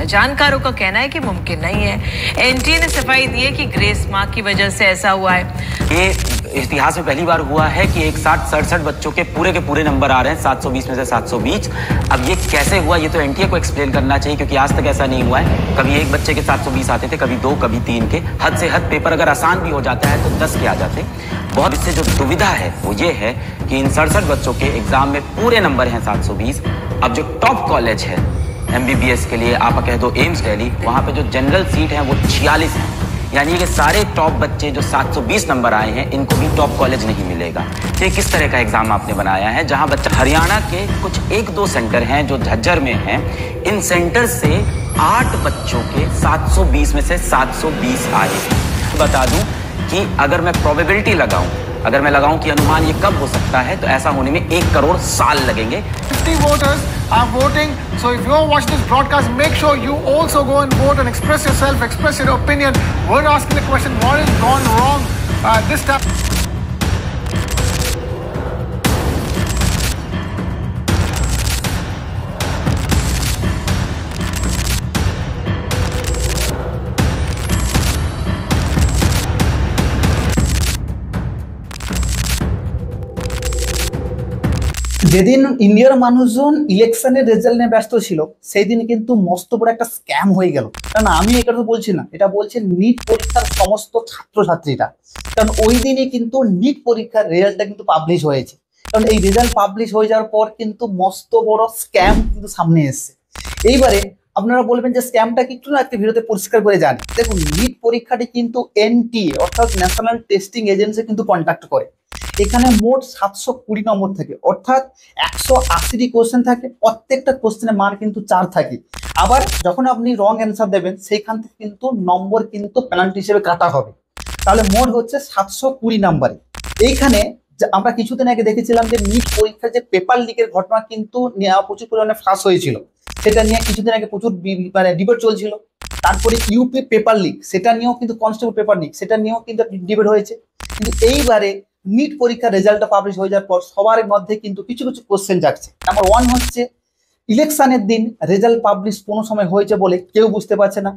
है। जानकारों का कहना है कि मुमकिन नहीं है। एनटीए ने सफाई दी है कि ग्रेस मार्क की वजह से ऐसा हुआ है। ये इतिहास में पहली बार हुआ है कि एक साथ 67 बच्चों के पूरे नंबर आ रहे हैं, 720 में से 720। अब ये कैसे हुआ, ये तो एनटीए को एक्सप्लेन करना चाहिए, क्योंकि आज तक ऐसा नहीं हुआ है। कभी एक बच्चे के 720 आते थे, कभी 2, कभी 3 के। हद से हद पेपर अगर आसान भी हो जाता है तो 10 के आ जाते। बहुत इससे जो दुविधा है वो ये है कि इन 67 बच्चों के एग्जाम में पूरे नंबर हैं 720। अब जो टॉप कॉलेज है एमबीबीएस के लिए, आप कह दो एम्स दिल्ली, वहां पे जो जनरल सीट है वो 46 है। यानी कि सारे टॉप बच्चे जो 720 नंबर आए हैं, इनको भी टॉप कॉलेज नहीं मिलेगा। तो किस तरह का एग्जाम आपने बनाया है, जहां बच्चा हरियाणा के कुछ 1-2 सेंटर हैं जो झज्जर में हैं, इन सेंटर से 8 बच्चों के 720 में से 720 आए। बता दूं कि अगर मैं प्रोबेबिलिटी लगाऊं, अगर मैं लगाऊं कि अनुमान ये कब हो सकता है, तो ऐसा होने में 1 करोड़ साल लगेंगे। 50 voters are voting, so if you watch this broadcast, make sure you also go and vote and express yourself, express your opinion. We're asking the question, what has gone wrong this time? যেদিন ইন্ডিয়ার মানুষজন ইলেকশনের result নিয়ে ব্যস্ত ছিল, সেই দিন কিন্তু মস্ত বড় একটা স্ক্যাম হয়ে গেল। কারণ আমি এটা তো বলছি না, এটা বলছে নিট পরীক্ষার সমস্ত ছাত্রছাত্রীরা। কারণ ওই দিনই কিন্তু নিট পরীক্ষার রেজাল্টটা কিন্তু পাবলিশ হয়েছে। কারণ এই রেজাল্ট পাবলিশ হয়ে যাওয়ার পর কিন্তু মস্ত বড় স্ক্যাম কিন্তু সামনে এসছে। এইবারে আপনারা বলবেন যে স্ক্যামটা কি, একটু না একটা ভিডিওতে পরিষ্কার করে জানি। দেখুন, নিট পরীক্ষাটি কিন্তু এনটিএ অর্থাৎ ন্যাশনাল টেস্টিং এজেন্সি কিন্তু কন্ডাক্ট করে। এখানে মোট 720 নম্বর থাকে, অর্থাৎ 180টি কোশ্চেন থাকে। প্রত্যেকটা কোশ্চেনের মান কিন্তু 4 থাকে। আবার যখন আপনি রং অ্যান্সার দেবেন, সেইখান থেকে কিন্তু নম্বর কিন্তু পেনাল্টি হিসেবে কাটা হবে। তাহলে মোট হচ্ছে 720 নম্বরে। এইখানে আমরা কিছুদিন আগে দেখেছিলাম যে নিট পরীক্ষার যে পেপার লিকের ঘটনা কিন্তু প্রচুর পরিমাণে ফাঁস হয়েছিল। সেটা নিয়ে কিছুদিন আগে প্রচুর ডিবেট চলছিল। তারপরে ইউপি পেপার লিক, সেটা নিয়েও কিন্তু কনস্টেবল পেপার লিক, সেটা নিয়েও কিন্তু ডিবেট হয়েছে। কিন্তু এইবারে নিট পরীক্ষার রেজাল্টটা পাবলিশ হয়ে যাওয়ার পর সবার মধ্যে কিন্তু কিছু কিছু কোশ্চেন জাগছে। নাম্বার 1 হচ্ছে ইলেকশনের দিন রেজাল্ট পাবলিশ কোনো সময় হয়েছে বলে কেউ বুঝতে পারছে না।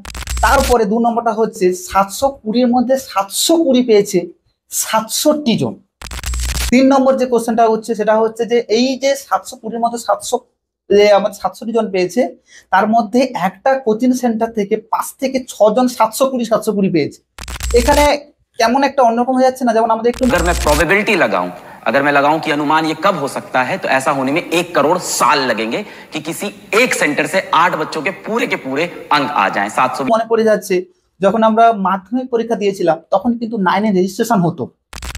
তারপরে 2 নম্বরটা হচ্ছে 720-এর মধ্যে 720 পেয়েছে 67 জন। 3 নম্বর যে কোশ্চেনটা হচ্ছে সেটা হচ্ছে যে এই যে 720-এর মধ্যে 67 জন পেয়েছে, তার মধ্যে একটা কোচিং সেন্টার থেকে 5 থেকে 6 জন 720 পেয়েছে। এখানে কেমন একটা অন্যরকম হয়ে যাচ্ছে না, যেমন আমাদের একটু अगर मैं प्रोबेबिलिटी लगाऊं, अगर मैं लगाऊं कि अनुमान ये कब हो सकता है, तो ऐसा होने में 1 करोड़ साल लगेंगे कि किसी एक सेंटर से 8 बच्चों के पूरे अंक आ जाएं। 700 মনে পড়ে যাচ্ছে যখন আমরা মাধ্যমিক পরীক্ষা দিয়েছিলাম, তখন কিন্তু 9-এ রেজিস্ট্রেশন হতো।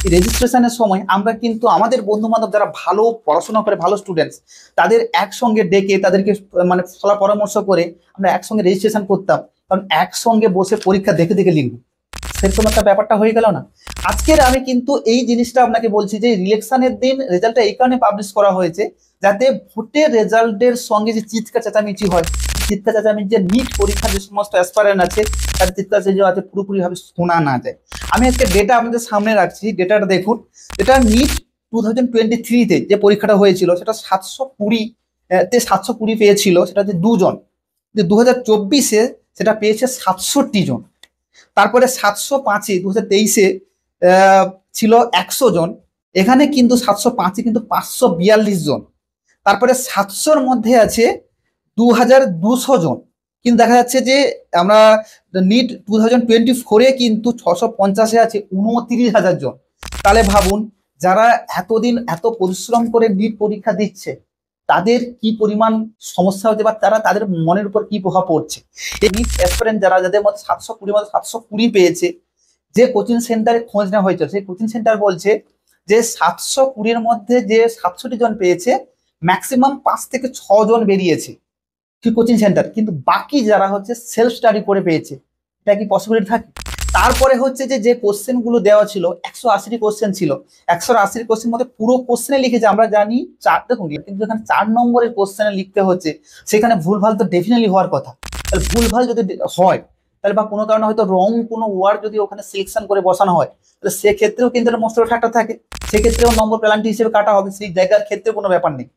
এই রেজিস্ট্রেশনের সময় আমরা কিন্তু আমাদের বন্ধু বান্ধব যারা ভালো পড়াশোনা করে, ভালো স্টুডেন্টস, তাদের একসঙ্গে ডেকে তাদেরকে মানে সলা পরামর্শ করে আমরা একসঙ্গে রেজিস্ট্রেশন করতাম। কারণ একসঙ্গে বসে পরীক্ষা দেখে দেখে লিখব, সেরকম একটা ব্যাপারটা হয়ে গেল না। আজকের আমি কিন্তু এই জিনিসটা আপনাকে বলছি যে ইলেকশনের দিন রেজাল্টটা এই কারণে পাবলিশ করা হয়েছে যাতে ভোটের রেজাল্টের সঙ্গে যে চিৎকার চেঁচামেচি হয়, চিৎকার চেঁচামেচি যে নিট পরীক্ষার যে সমস্ত অ্যাসপারেন্ট আছে তার চিৎকার চেঁচামেচি আছে পুরোপুরিভাবে শোনা না যায়। আমি আজকে ডেটা আপনাদের সামনে রাখছি, ডেটাটা দেখুন। এটা নিট 2023-তে যে পরীক্ষাটা হয়েছিল সেটা 720 পেয়েছিল, সেটা হচ্ছে 2 জন। 2024-এ সেটা পেয়েছে 67 জন। তারপরে 705-এ 2023-এ ছিল 100 জন। এখানে কিন্তু 705-এ কিন্তু 542 জন। তারপরে 700-র মধ্যে আছে 2200 জন। কিন্তু দেখা যাচ্ছে যে আমরা নিট 2024-এ কিন্তু 650-এ আছে 29,000 জন। তাহলে ভাবুন, যারা এতদিন এত পরিশ্রম করে নিট পরীক্ষা দিচ্ছে তাদের কি পরিমাণ সমস্যা হচ্ছে বা তাদের মনের উপর কি প্রভাব পড়ছে। এই নিট অ্যাসপিরেন্ট যাদের মধ্যে 720 পেয়েছে, যে কোচিং সেন্টারে খোঁজ নেওয়া হয়েছে সেই কোচিং সেন্টার বলছে যে 720-এর মধ্যে যে 67 জন পেয়েছে, ম্যাক্সিমাম 5 থেকে 6 জন বেরিয়েছে কি কোচিং সেন্টার, কিন্তু বাকি যারা হচ্ছে সেলফ স্টাডি করে পেয়েছে। এটা কি পসিবিলিটি থাকে? তারপরে হচ্ছে যে কোশ্চেনগুলো দেওয়া ছিল 180টি কোশ্চেন ছিল, 180 কোশ্চেন মধ্যে পুরো কোশ্চেনে লিখেছে আমরা জানি 4 দেখুন, কিন্তু এখানে 4 নম্বরের কোশ্চেনে লিখতে হচ্ছে, সেখানে ভুলভাল তো ডেফিনেটলি হওয়ার কথা। তাহলে ভুলভাল যদি হয় তাহলে বা কোনো কারণে হয়তো রং কোনো ওয়ার্ড যদি ওখানে সিলেকশন করে বসানো হয়, তাহলে সেক্ষেত্রেও কিন্তু একটা মস্ত ফ্যাক্টর থাকে, সেক্ষেত্রেও নম্বর পেনাল্টি হিসেবে কাটা হবে, সেই জায়গার ক্ষেত্রে কোনো ব্যাপার নেই।